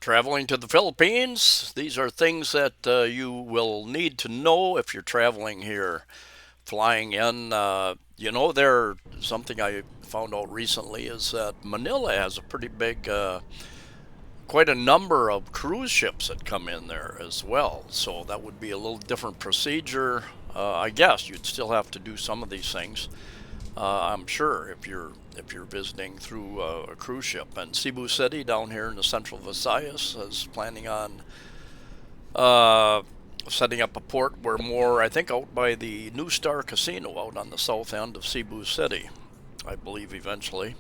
Traveling to the Philippines, these are things that you will need to know if you're traveling here. Flying in, there something I found out recently is that Manila has a pretty big, quite a number of cruise ships that come in there as well. So that would be a little different procedure. I guess you'd still have to do some of these things. I'm sure if you're visiting through a cruise ship. And Cebu City down here in the central Visayas is planning on uh, setting up a port where more, I think, out by the New Star Casino out on the south end of Cebu City, I believe eventually.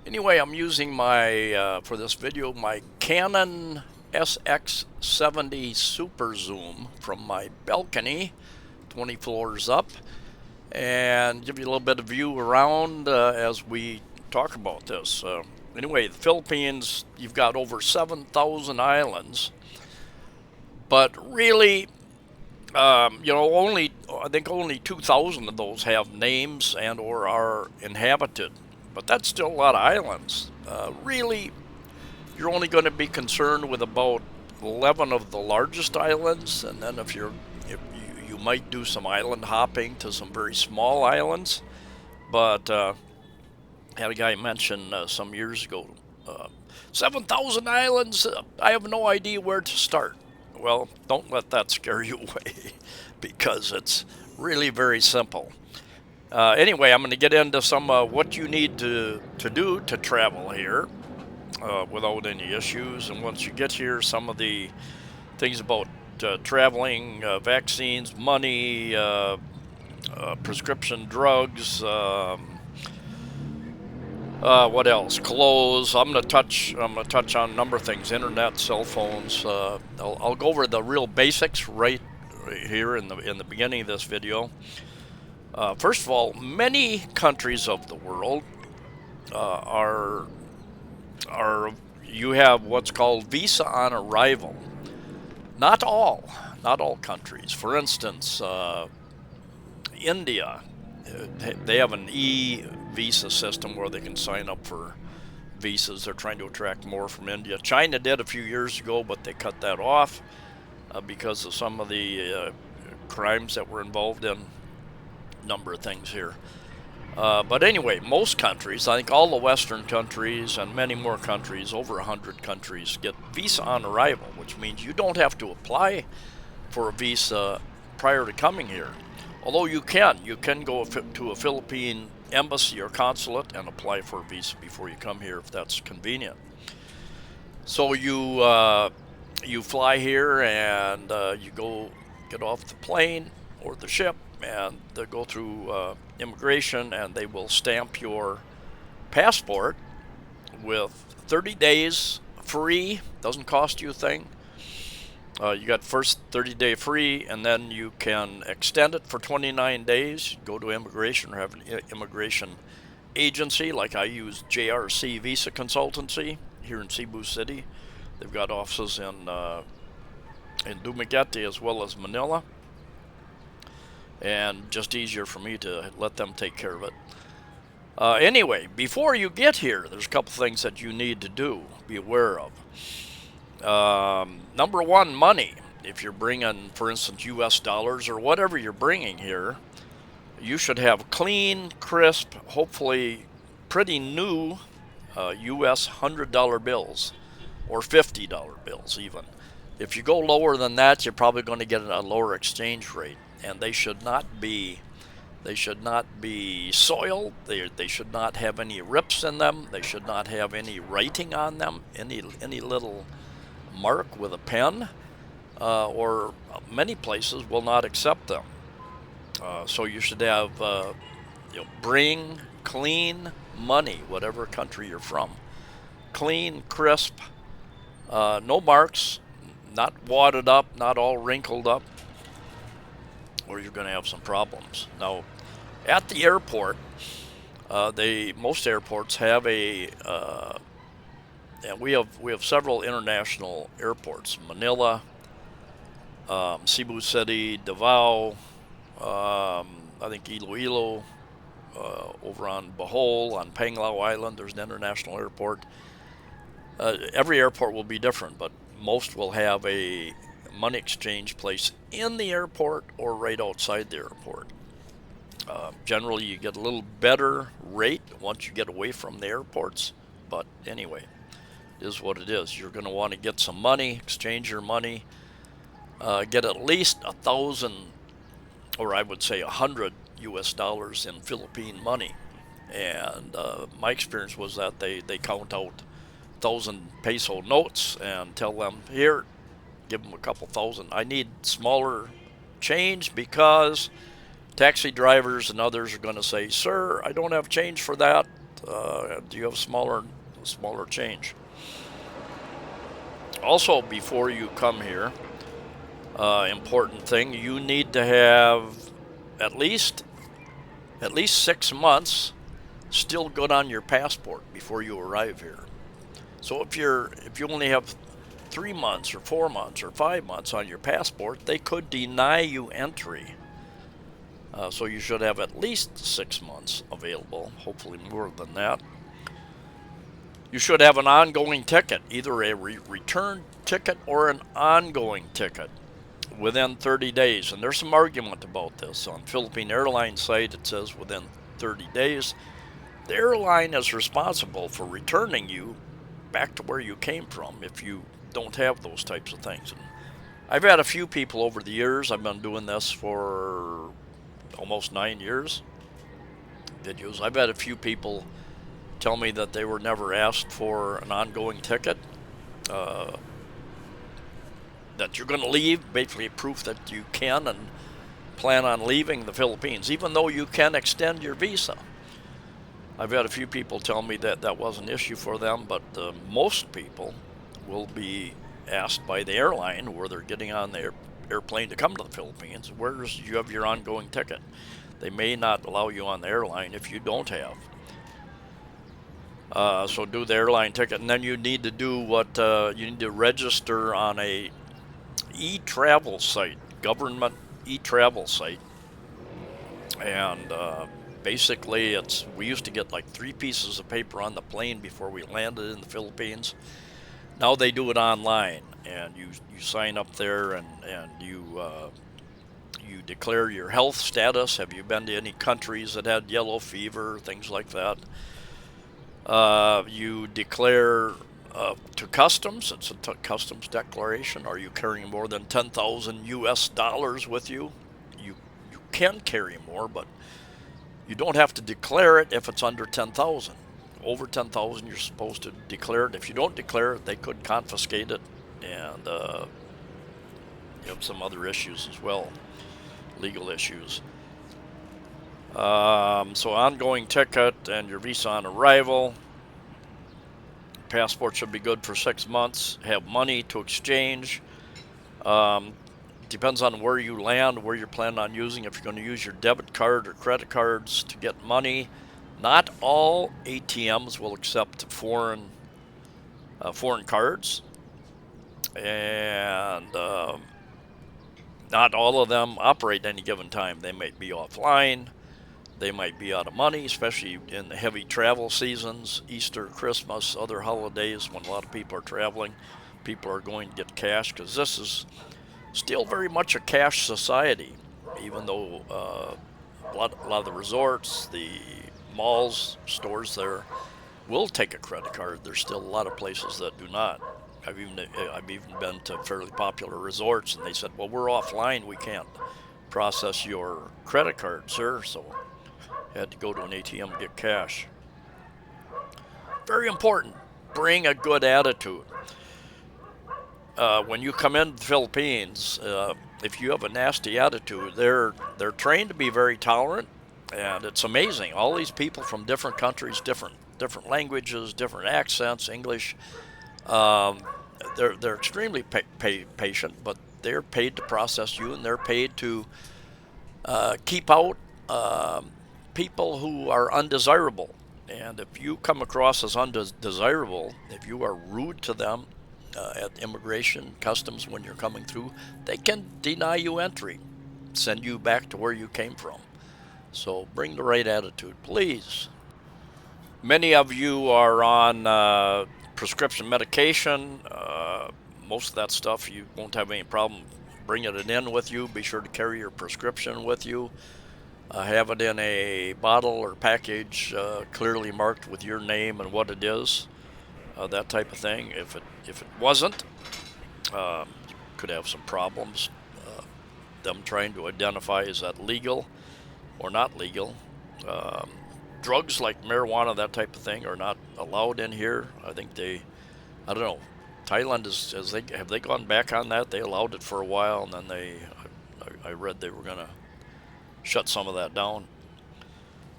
Anyway, I'm using for this video, my Canon SX70 Super Zoom from my balcony, 20 floors up, and give you a little bit of view around as we talk about this. Anyway, the Philippines, you've got over 7,000 islands, but really, only I think only 2,000 of those have names and/or are inhabited. But that's still a lot of islands. Really, you're only going to be concerned with about 11 of the largest islands, and then if you might do some island hopping to some very small islands. But had a guy mention some years ago, uh, 7,000 islands. I have no idea where to start. Well, don't let that scare you away because it's really very simple. Anyway, I'm going to get into some what you need to do to travel here without any issues. And once you get here, some of the things about traveling, vaccines, money, prescription drugs. What else? Clothes. I'm gonna touch on a number of things: internet, cell phones. I'll go over the real basics right here in the beginning of this video. First of all, many countries of the world are you have what's called visa on arrival. Not all, not all countries. For instance, India, they have an e-visa system where they can sign up for visas. They're trying to attract more from India. China did a few years ago, but they cut that off because of some of the crimes that were involved in a number of things here. But anyway, most countries, I think all the Western countries and many more countries, over 100 countries, get visa on arrival, which means you don't have to apply for a visa prior to coming here. Although you can go to a Philippine embassy or consulate and apply for a visa before you come here if that's convenient. So you fly here and you go get off the plane or the ship and they go through immigration and they will stamp your passport with 30 days free. Doesn't cost you a thing. You got first 30-day free, and then you can extend it for 29 days. Go to immigration or have an immigration agency, like I use JRC Visa Consultancy here in Cebu City. They've got offices in Dumaguete as well as Manila, and just easier for me to let them take care of it. Anyway, before you get here, there's a couple things that you need to be aware of. Number one, money. If you're bringing, for instance, US dollars or whatever you're bringing here, you should have clean, crisp, hopefully pretty new US $100 bills or $50 bills even. If you go lower than that, you're probably going to get a lower exchange rate, and they should not be soiled. They should not have any rips in them. They should not have any writing on them, any little mark with a pen, or many places will not accept them. So you should have bring clean money, whatever country you're from. Clean, crisp, no marks, not wadded up, not all wrinkled up, or you're going to have some problems. Now, at the airport, most airports have and we have several international airports: Manila, Cebu City, Davao, I think Iloilo, over on Bohol, on Panglao Island. There's an international airport. Every airport will be different, but most will have a money exchange place in the airport or right outside the airport. Generally, you get a little better rate once you get away from the airports, but anyway, it is what it is. You're going to want to get some money, exchange your money, get at least 1,000, or I would say 100 US dollars in Philippine money. And my experience was that they count out 1,000 peso notes and tell them, here, give them a couple thousand. I need smaller change because taxi drivers and others are going to say, sir, I don't have change for that. Do you have smaller change? Also, before you come here, important thing, you need to have at least 6 months still good on your passport before you arrive here. So if you only have 3 months or 4 months or 5 months on your passport, they could deny you entry. So you should have at least 6 months available, hopefully more than that. You should have an ongoing ticket, either a return ticket or an ongoing ticket within 30 days. And there's some argument about this. On Philippine Airlines site, it says within 30 days. The airline is responsible for returning you back to where you came from if you don't have those types of things. And I've had a few people over the years, I've been doing this for almost 9 years, videos. I've had a few people tell me that they were never asked for an ongoing ticket, that you're going to leave, basically proof that you can and plan on leaving the Philippines, even though you can extend your visa. I've had a few people tell me that that was an issue for them, but most people will be asked by the airline where they're getting on the airplane to come to the Philippines, where's you have your ongoing ticket. They may not allow you on the airline if you don't have. So do the airline ticket, and then you need to do what you need to register on a eTravel site, government eTravel site, and basically we used to get like 3 pieces of paper on the plane before we landed in the Philippines. Now they do it online, and you sign up there, and you declare your health status. Have you been to any countries that had yellow fever, things like that? You declare to customs. It's a customs declaration. Are you carrying more than 10,000 US dollars with you? You can carry more, but you don't have to declare it if it's under 10,000. Over 10,000, you're supposed to declare it. If you don't declare it, they could confiscate it, and you have some other issues as well, legal issues. So ongoing ticket and your visa on arrival. Passport should be good for 6 months. Have money to exchange. Depends on where you land, where you're planning on using. If you're going to use your debit card or credit cards to get money, not all ATMs will accept foreign cards, and not all of them operate at any given time. They might be offline. They might be out of money, especially in the heavy travel seasons, Easter, Christmas, other holidays when a lot of people are traveling. People are going to get cash because this is still very much a cash society, even though a lot of the resorts, the malls, stores there will take a credit card. There's still a lot of places that do not. I've even been to fairly popular resorts, and they said, well, we're offline, we can't process your credit card, sir. So I had to go to an ATM to get cash. Very important, bring a good attitude. When you come into the Philippines, if you have a nasty attitude, they're trained to be very tolerant, and it's amazing. All these people from different countries, different languages, different accents, English. They're extremely patient, but they're paid to process you, and they're paid to keep out people who are undesirable. And if you come across as undesirable, if you are rude to them at immigration, customs when you're coming through, they can deny you entry, send you back to where you came from. So bring the right attitude, please. Many of you are on prescription medication, most of that stuff you won't have any problem bringing it in with you. Be sure to carry your prescription with you. Have it in a bottle or package clearly marked with your name and what it is, that type of thing. If it wasn't, you could have some problems. Them trying to identify, is that legal or not legal. Um, Drugs like marijuana, that type of thing, are not allowed in here. I don't know. Thailand have they gone back on that? They allowed it for a while, and then I read they were gonna shut some of that down.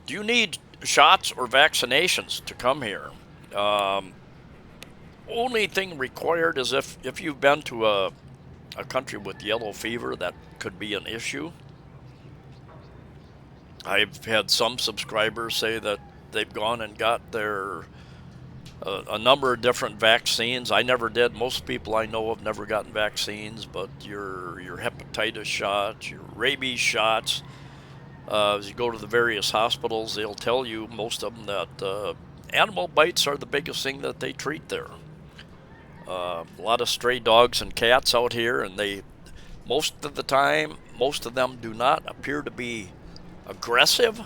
Do you need shots or vaccinations to come here? Um, Only thing required is if you've been to a country with yellow fever, that could be an issue. I've had some subscribers say that they've gone and got their a number of different vaccines. I never did. Most people I know have never gotten vaccines, but your hepatitis shots, your rabies shots. As you go to the various hospitals, they'll tell you, most of them, that animal bites are the biggest thing that they treat there. A lot of stray dogs and cats out here, and most of the time, most of them do not appear to be aggressive.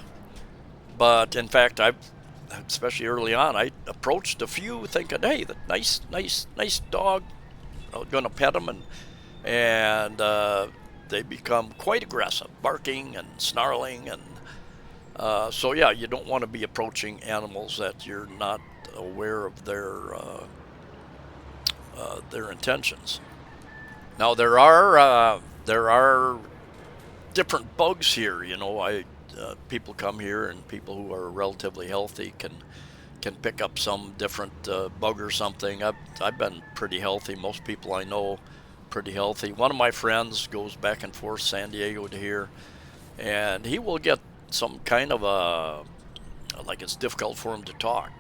But in fact, especially early on, I approached a few thinking, hey, the nice dog. I'm gonna pet them, and they become quite aggressive, barking and snarling, and so yeah, you don't want to be approaching animals that you're not aware of their intentions. Now there are different bugs here. People come here, and people who are relatively healthy can pick up some different bug or something. I've been pretty healthy. Most people I know pretty healthy. One of my friends goes back and forth San Diego to here, and he will get some kind of like it's difficult for him to talk.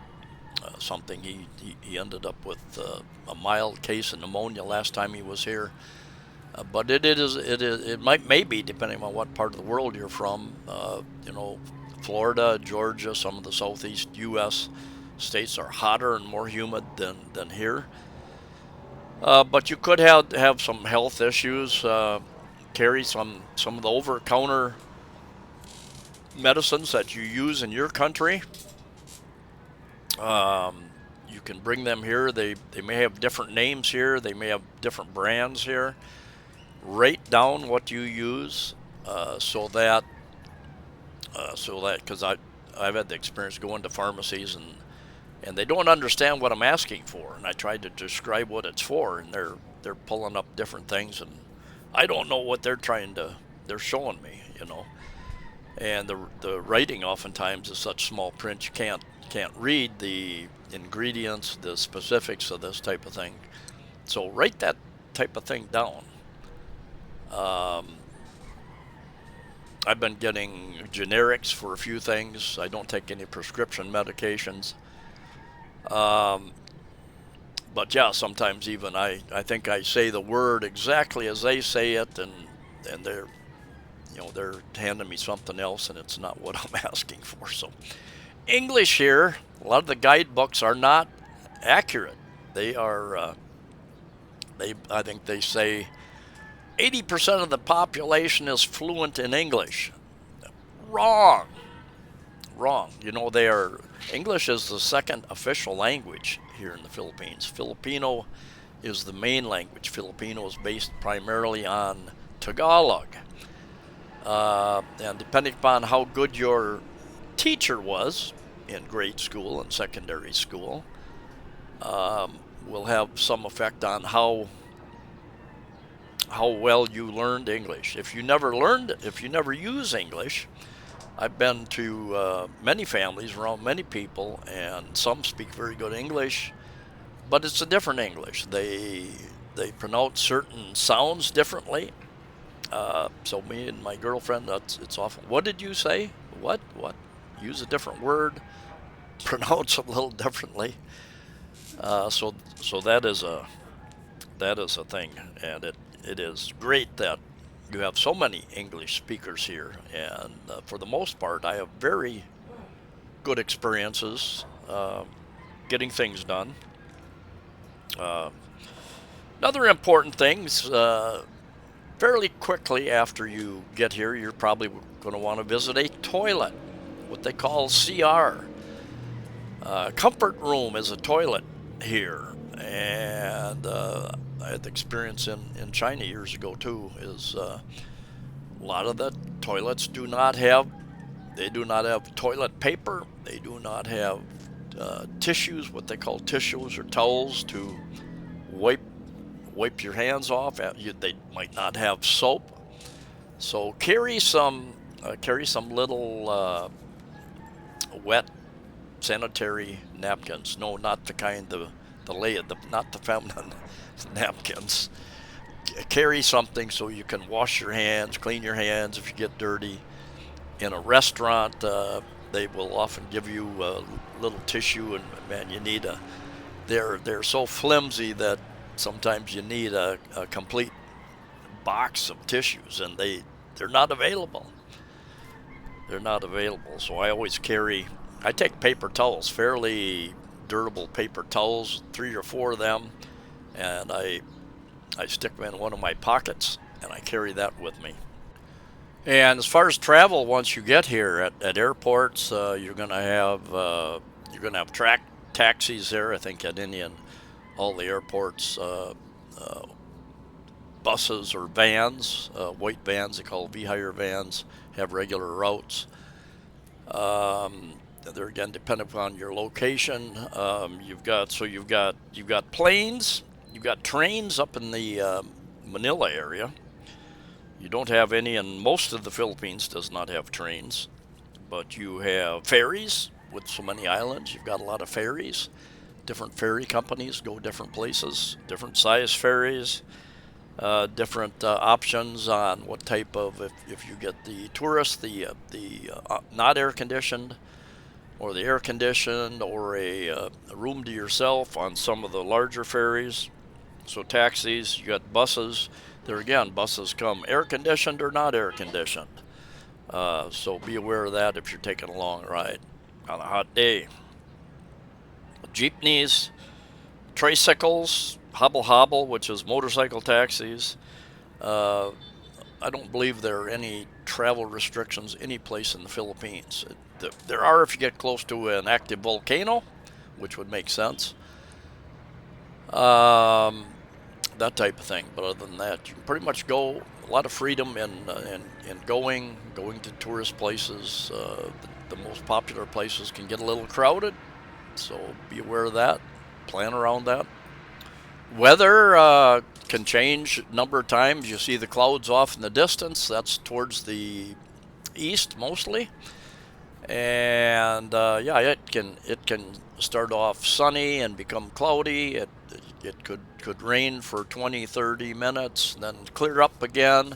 Something he ended up with a mild case of pneumonia last time he was here. But it might maybe depending on what part of the world you're from. Florida, Georgia, some of the southeast U.S. states are hotter and more humid than here. But you could have some health issues. Carry some of the over-counter medicines that you use in your country. You can bring them here. They may have different names here. They may have different brands here. Write down what you use, so that because I've had the experience going to pharmacies, and they don't understand what I'm asking for, and I tried to describe what it's for, and they're pulling up different things, and I don't know what they're showing me. And the writing oftentimes is such small print you can't read the ingredients, the specifics of this type of thing. So write that type of thing down. Um, I've been getting generics for a few things. I don't take any prescription medications. Um, but yeah, sometimes even I think I say the word exactly as they say it, and they're handing me something else, and it's not what I'm asking for. So English here, a lot of the guidebooks are not accurate. They are. I think they say 80% of the population is fluent in English. Wrong. Wrong. English is the second official language here in the Philippines. Filipino is the main language. Filipino is based primarily on Tagalog. And depending upon how good your teacher was in grade school and secondary school, will have some effect on how well you learned English. If you never use English, I've been to many families around many people, and some speak very good English, but it's a different English. They pronounce certain sounds differently. So me and my girlfriend, it's often, what did you say? What? Use a different word, pronounce a little differently. So that is a thing, and it is great that you have so many English speakers here, and for the most part, I have very good experiences getting things done. Uh, Another important thing is fairly quickly after you get here, you're probably going to want to visit a toilet, what they call CR. Comfort room is a toilet here, and I had the experience in China years ago too. Is a lot of the toilets do not have toilet paper. They do not have tissues, what they call tissues or towels to wipe your hands off. They might not have soap, so carry some little wet sanitary napkins. No, not the kind not the feminine napkins. Carry something so you can wash your hands, clean your hands if you get dirty. In a restaurant, they will often give you a little tissue, and man, you need a. They're so flimsy that sometimes you need a complete box of tissues, and they're not available. They're not available. So I always carry. I take paper towels, fairly durable paper towels, 3 or 4 of them, and I stick them in one of my pockets, and I carry that with me. And as far as travel, once you get here at airports, you're gonna have track taxis there. I think at Indian, all the airports, uh, buses or vans, white vans they call V-hire vans, have regular routes. Um, they're again dependent upon your location. You've got planes, you've got trains up in the Manila area. You don't have any, and most of the Philippines does not have trains, but you have ferries with so many islands. You've got a lot of ferries. Different ferry companies go different places, different size ferries, different options on what type of, if you get the tourist, the not air conditioned, or the air conditioned, or a room to yourself on some of the larger ferries. So taxis, you got buses. There again, buses come air conditioned or not air conditioned. So be aware of that if you're taking a long ride on a hot day. Jeepneys, tricycles, hobble hobble, which is motorcycle taxis. Uh, I don't believe there are any travel restrictions any place in the Philippines. There are if you get close to an active volcano, which would make sense. Um, that type of thing. But other than that, you can pretty much go. A lot of freedom in going to tourist places. The most popular places can get a little crowded, so be aware of that. Plan around that. Weather can change a number of times. You see the clouds off in the distance. That's towards the east mostly, and yeah, it can start off sunny and become cloudy. It could rain for 20, 30 minutes, then clear up again.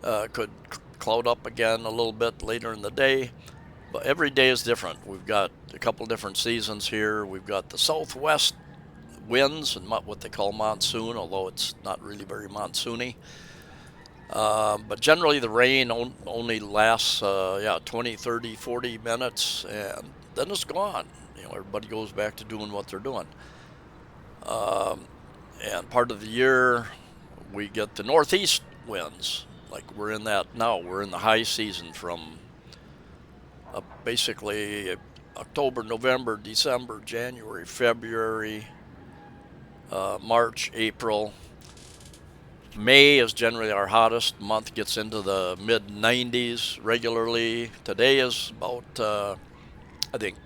Could cloud up again a little bit later in the day. But every day is different. We've got a couple different seasons here. We've got the southwest winds and what they call monsoon, although it's not really very monsoony. But generally the rain only lasts 20, 30, 40 minutes, and then it's gone. Everybody goes back to doing what they're doing. Um, and part of the year we get the northeast winds, like we're in that now. We're in the high season from basically October, November, December, January, February, March, April. May is generally our hottest month, gets into the mid 90s regularly. Today is about, I think,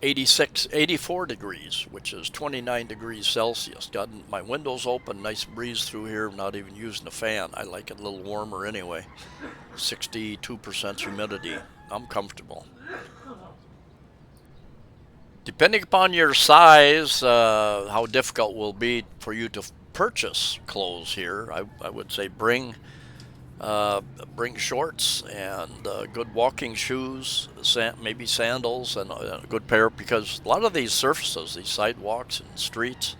86, 84 degrees, which is 29 degrees Celsius. Got my windows open, nice breeze through here, not even using a fan. I like it a little warmer anyway. 62% humidity. I'm comfortable. Depending upon your size, how difficult it will be for you to purchase clothes here, I would say bring shorts and good walking shoes, maybe sandals, and a good pair, because a lot of these surfaces, these sidewalks and streets,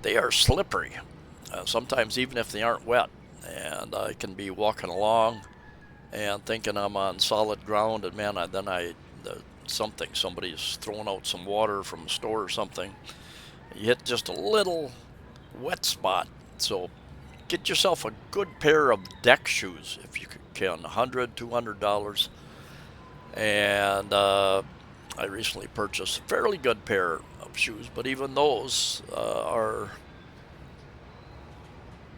they are slippery. Sometimes even if they aren't wet, and I can be walking along and thinking I'm on solid ground, and somebody's throwing out some water from a store or something, You hit just a little wet spot. So get yourself a good pair of deck shoes if you can, $100, $200. And I recently purchased a fairly good pair of shoes, but even those are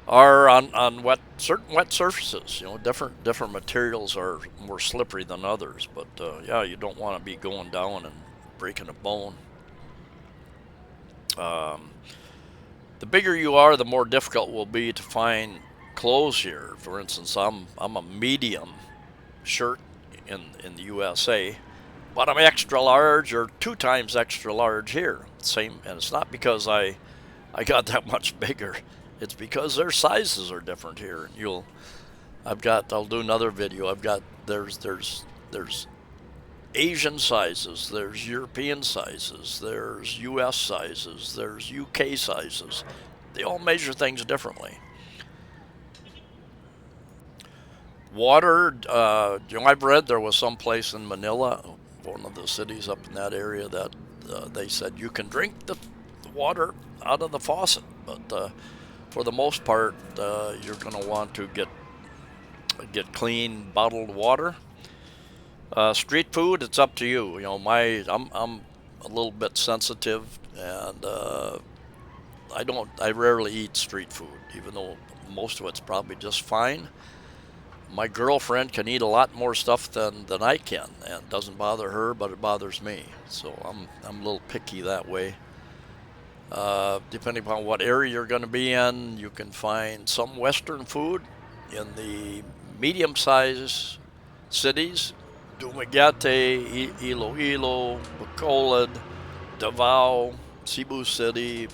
on certain wet surfaces. You know, different materials are more slippery than others. But yeah, you don't want to be going down and breaking a bone. Um, the bigger you are, the more difficult it will be to find clothes here. For instance, I'm a medium shirt in the USA, but I'm extra large or 2 times extra large here. Same, and it's not because I got that much bigger. It's because their sizes are different here. And I'll do another video. There's Asian sizes, there's European sizes, there's US sizes, there's UK sizes. They all measure things differently. Water, I've read there was some place in Manila, one of the cities up in that area, that they said you can drink the water out of the faucet, but for the most part, you're going to want to get clean bottled water. Street food, it's up to you. You know, I'm a little bit sensitive, and I rarely eat street food, even though most of it's probably just fine. My girlfriend can eat a lot more stuff than I can, and it doesn't bother her, but it bothers me. So I'm a little picky that way. Depending upon what area you're going to be in, you can find some Western food in the medium-sized cities: Dumaguete, Iloilo, Bacolod, Davao, Cebu City,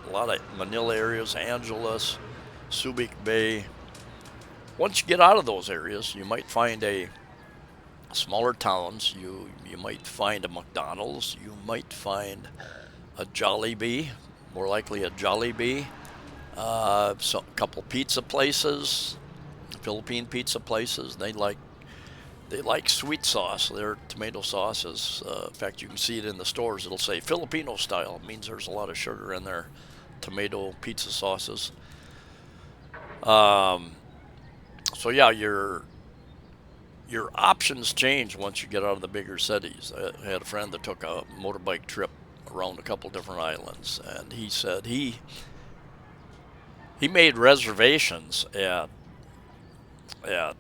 a lot of Manila areas, Angeles, Subic Bay. Once you get out of those areas, you might find a smaller towns. You might find a McDonald's. You might find a Jollibee, more likely a Jollibee. So a couple pizza places, Philippine pizza places. They like sweet sauce. Their tomato sauce is, in fact, you can see it in the stores. It'll say Filipino style. It means there's a lot of sugar in their tomato pizza sauces. Um, so yeah, your options change once you get out of the bigger cities. I had a friend that took a motorbike trip around a couple different islands, and he said he made reservations at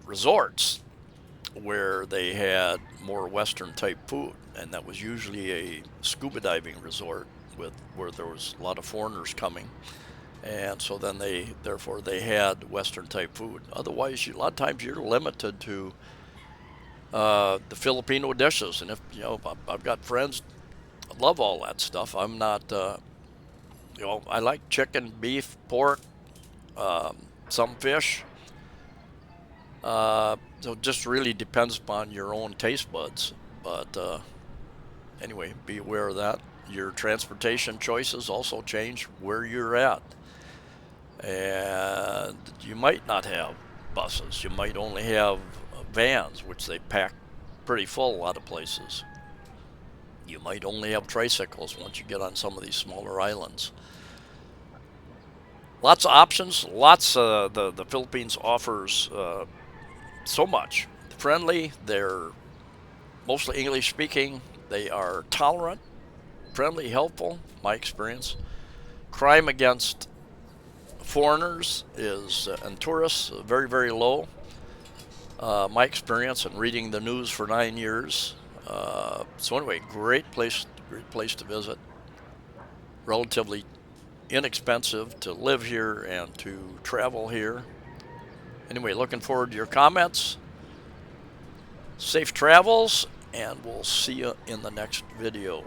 resorts where they had more Western type food, and that was usually a scuba diving resort where there was a lot of foreigners coming, and so then therefore they had Western type food. Otherwise, a lot of times you're limited to the Filipino dishes, and if you know, I've got friends that love all that stuff. I'm not, I like chicken, beef, pork, some fish. So it just really depends upon your own taste buds. But anyway, be aware of that. Your transportation choices also change where you're at. And you might not have buses. You might only have vans, which they pack pretty full a lot of places. You might only have tricycles once you get on some of these smaller islands. Lots of options. The Philippines offers so much. Friendly. They're mostly English speaking. They are tolerant, friendly, helpful. My experience. Crime against foreigners and tourists very, very low. My experience in reading the news for 9 years. So anyway, great place to visit. Relatively inexpensive to live here and to travel here. Anyway, looking forward to your comments. Safe travels, and we'll see you in the next video.